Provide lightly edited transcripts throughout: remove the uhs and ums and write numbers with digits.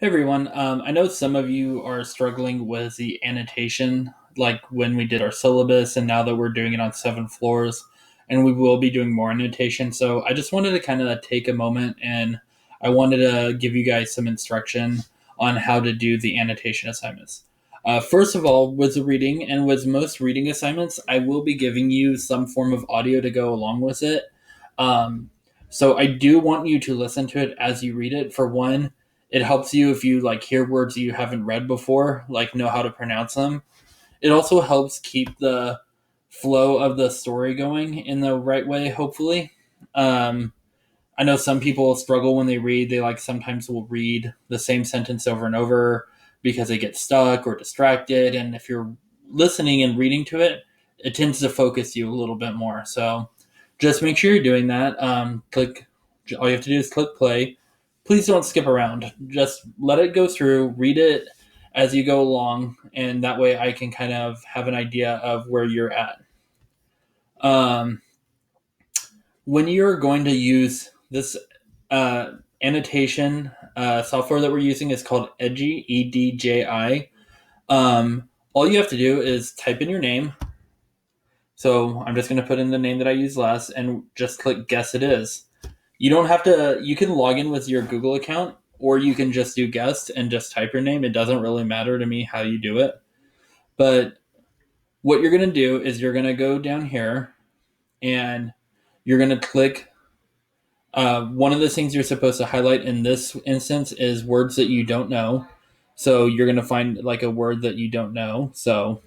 Hey everyone, I know some of you are struggling with the annotation, like when we did our syllabus, and now that we're doing it on 7 floors, and we will be doing more annotation. So I just wanted to kind of take a moment and I wanted to give you guys some instruction on how to do the annotation assignments. First of all, with the reading and with most reading assignments, I will be giving you some form of audio to go along with it. Um, so I do want you to listen to it as you read it. For one, it helps you if you like hear words you haven't read before, like know how to pronounce them. It also helps keep the flow of the story going in the right way, hopefully. Um, I know some people struggle when they read. They like sometimes will read the same sentence over and over because they get stuck or distracted. And if you're listening and reading to it, it tends to focus you a little bit more. So just make sure you're doing that. Click. All you have to do is click play. Please don't skip around. Just let it go through. Read it as you go along, and that way I can kind of have an idea of where you're at. Um, when you're going to use this annotation software that we're using is called Edji, Edji. All you have to do is type in your name. So I'm just going to put in the name that I used last and just click guess it is. You don't have to, you can log in with your Google account or you can just do guest and just type your name. It doesn't really matter to me how you do it. But what you're going to do is you're going to go down here and you're going to click. One of the things you're supposed to highlight in this instance is words that you don't know. So you're going to find like a word that you don't know. So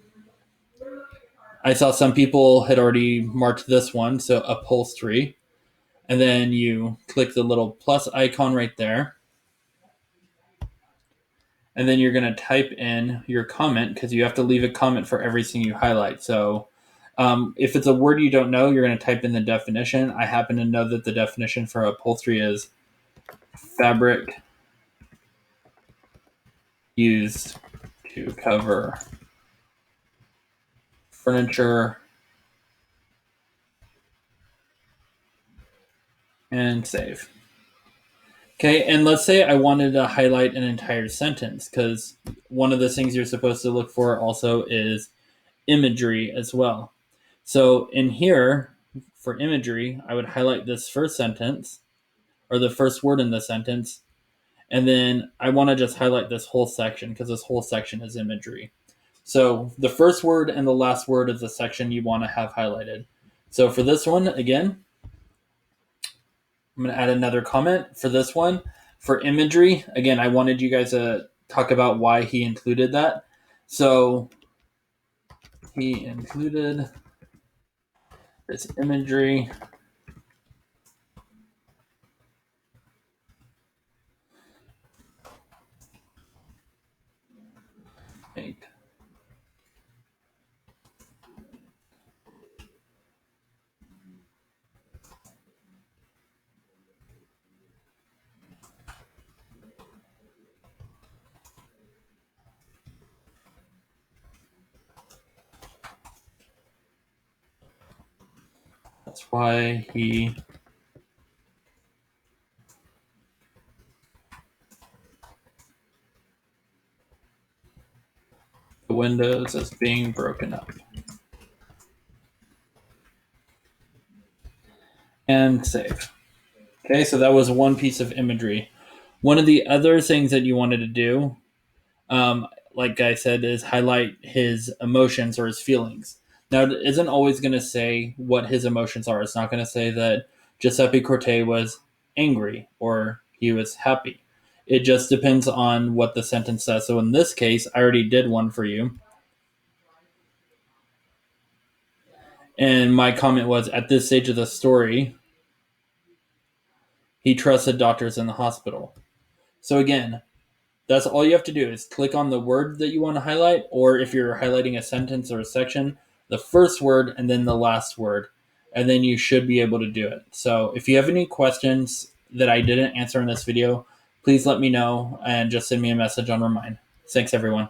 I saw some people had already marked this one. So upholstery. And then you click the little plus icon right there. And then you're going to type in your comment because you have to leave a comment for everything you highlight. So if it's a word you don't know, you're going to type in the definition. I happen to know that the definition for upholstery is fabric used to cover furniture and save. Okay, and let's say I wanted to highlight an entire sentence because one of the things you're supposed to look for also is imagery as well. So in here, for imagery, I would highlight this first sentence or the first word in the sentence, and then I want to just highlight this whole section because this whole section is imagery. So the first word and the last word of the section you want to have highlighted. So for this one, again, I'm going to add another comment for this one. For imagery, again, I wanted you guys to talk about why he included that. So he included this imagery. Eight. That's why he the windows is being broken up. And save. Okay, so that was one piece of imagery. One of the other things that you wanted to do, like I said, is highlight his emotions or his feelings. Now, it isn't always going to say what his emotions are. It's not going to say that Giuseppe Corte was angry or he was happy. It just depends on what the sentence says. So in this case, I already did one for you. And my comment was, at this stage of the story, he trusted doctors in the hospital. So again, that's all you have to do is click on the word that you want to highlight, or if you're highlighting a sentence or a section, the first word and then the last word, and then you should be able to do it. So if you have any questions that I didn't answer in this video, please let me know and just send me a message on Remind. Thanks, everyone.